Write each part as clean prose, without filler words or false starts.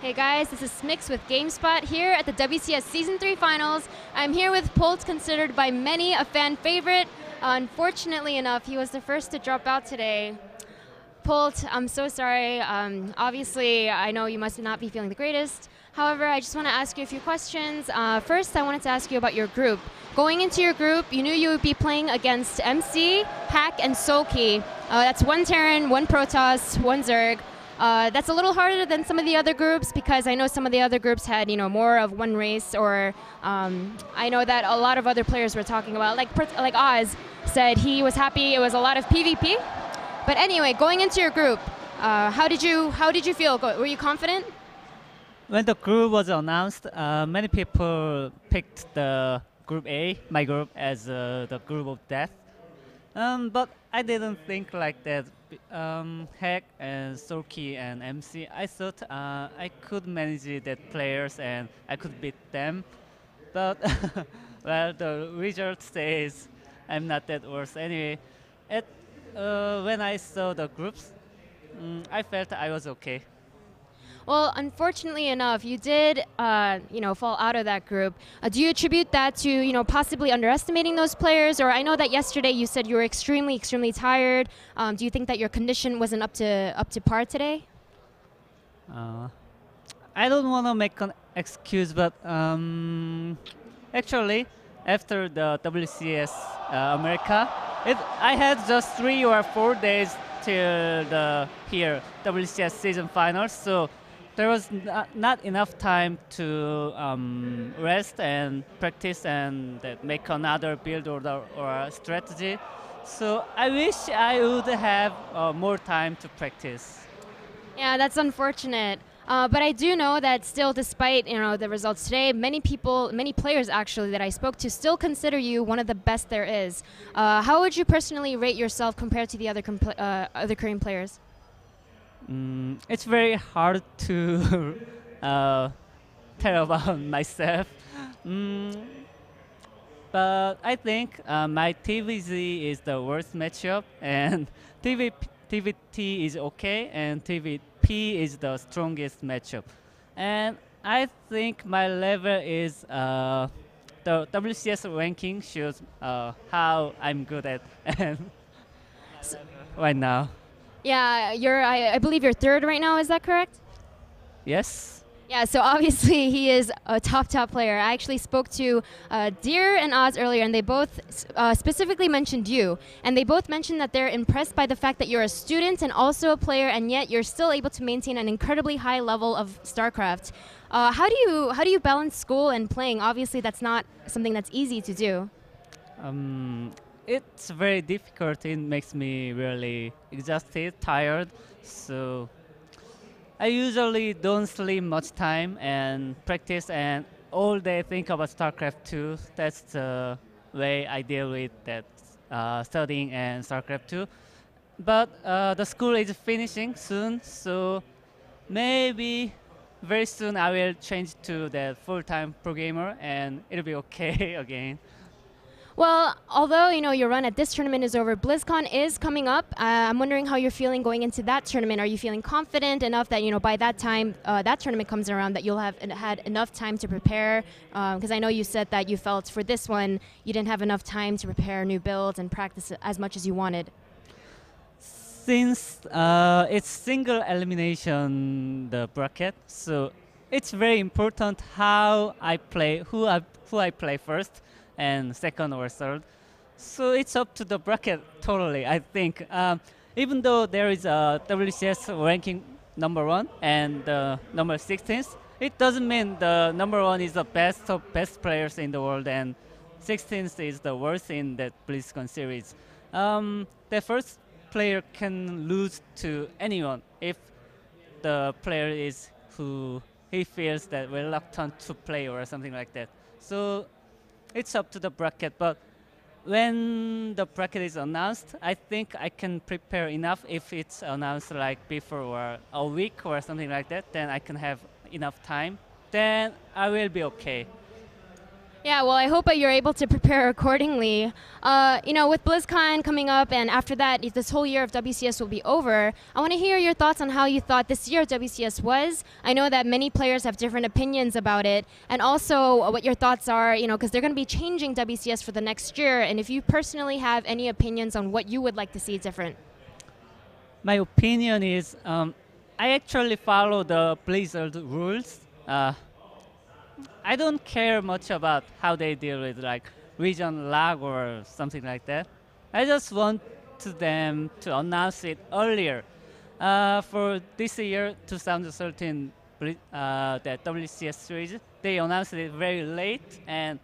Hey guys, this is Smix with GameSpot here at the WCS Season 3 Finals. I'm here with Polt, considered by many a fan favorite. Unfortunately enough, he was the first to drop out today. Polt, I'm so sorry. Obviously, I know you must not be feeling the greatest. However, I just want to ask you a few questions. First, I wanted to ask you about your group. Going into your group, you knew you would be playing against MC, Hack, and Soulkey. That's one Terran, one Protoss, one Zerg. That's a little harder than some of the other groups because I know some of the other groups had, more of one race, or I know that a lot of other players were talking about, like Oz said he was happy it was a lot of PvP. But anyway, going into your group, how did you feel? Were you confident? When the group was announced, many people picked the group A, my group, as the group of death. But I didn't think like that. Hack and Soulkey and MC, I thought I could manage that players and I could beat them. But well, the result says I'm not that worse. Anyway, when I saw the groups, I felt I was okay. Well, unfortunately enough, you did, fall out of that group. Do you attribute that to, possibly underestimating those players? Or I know that yesterday you said you were extremely, extremely tired. Do you think that your condition wasn't up to par today? I don't want to make an excuse, but actually, after the WCS America, I had just 3 or 4 days till the WCS season finals, so there was not enough time to rest and practice and make another build or strategy. So I wish I would have more time to practice. Yeah, that's unfortunate. But I do know that still, despite the results today, many players actually that I spoke to still consider you one of the best there is. How would you personally rate yourself compared to the other Korean players? It's very hard to tell about myself. But I think my TVZ is the worst matchup, and TVT is okay, and TVP is the strongest matchup. And I think my level is the WCS ranking shows how I'm good at right now. Yeah, I believe you're third right now. Is that correct? Yes. Yeah, so obviously he is a top player. I actually spoke to Deer and Oz earlier, and they both specifically mentioned you. And they both mentioned that they're impressed by the fact that you're a student and also a player, and yet you're still able to maintain an incredibly high level of StarCraft. How do you balance school and playing? Obviously, that's not something that's easy to do. It's very difficult. It makes me really exhausted, tired. So I usually don't sleep much time and practice and all day think about StarCraft 2. That's the way I deal with that studying and StarCraft 2. But the school is finishing soon, so maybe very soon I will change to the full-time programmer and it'll be okay again. Well, although your run at this tournament is over, BlizzCon is coming up. I'm wondering how you're feeling going into that tournament. Are you feeling confident enough that by that time that tournament comes around that you'll have had enough time to prepare? Because I know you said that you felt for this one you didn't have enough time to prepare new builds and practice as much as you wanted. Since it's single elimination the bracket, so it's very important how I play, who I play first and second or third. So it's up to the bracket totally, I think. Even though there is a WCS ranking number 1 and number 16th, it doesn't mean the number 1 is the best of best players in the world and 16th is the worst in that BlizzCon series. The first player can lose to anyone if the player is who he feels that reluctant to play or something like that. So it's up to the bracket, but when the bracket is announced, I think I can prepare enough. If it's announced like before or a week or something like that, then I can have enough time. Then I will be okay. Yeah, well, I hope that you're able to prepare accordingly. With BlizzCon coming up, and after that, this whole year of WCS will be over. I want to hear your thoughts on how you thought this year of WCS was. I know that many players have different opinions about it, and also what your thoughts are. Because they're going to be changing WCS for the next year, and if you personally have any opinions on what you would like to see different. My opinion is I actually follow the Blizzard rules. I don't care much about how they deal with like region lag or something like that. I just want them to announce it earlier. For this year, 2013, the WCS series, they announced it very late, and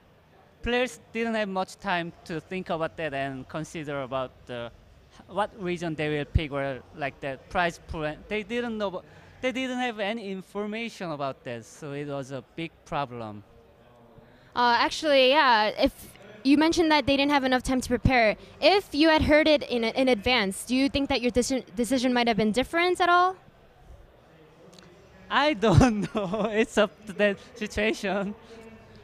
players didn't have much time to think about that and consider about what region they will pick or like that prize pool. They didn't know. They didn't have any information about that, so it was a big problem. Actually, yeah. If you mentioned that they didn't have enough time to prepare, if you had heard it in advance, do you think that your decision might have been different at all? I don't know. It's up to that situation.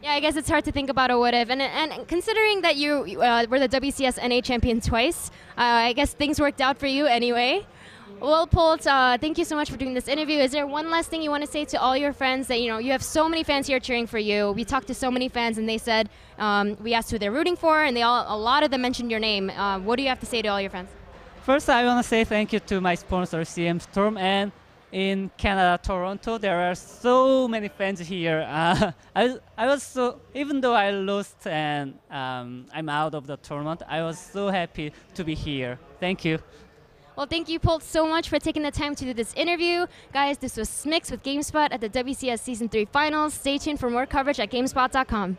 Yeah, I guess it's hard to think about a what if. And considering that you were the WCS NA champion twice, I guess things worked out for you anyway. Well, Polt, thank you so much for doing this interview. Is there one last thing you want to say to all your friends that, you have so many fans here cheering for you. We talked to so many fans and they said, we asked who they're rooting for and a lot of them mentioned your name. What do you have to say to all your fans? First, I want to say thank you to my sponsor, CM Storm, and in Canada, Toronto, there are so many fans here. I was so, even though I lost and I'm out of the tournament, I was so happy to be here. Thank you. Well, thank you, Polt, so much for taking the time to do this interview. Guys, this was Smix with GameSpot at the WCS Season 3 Finals. Stay tuned for more coverage at GameSpot.com.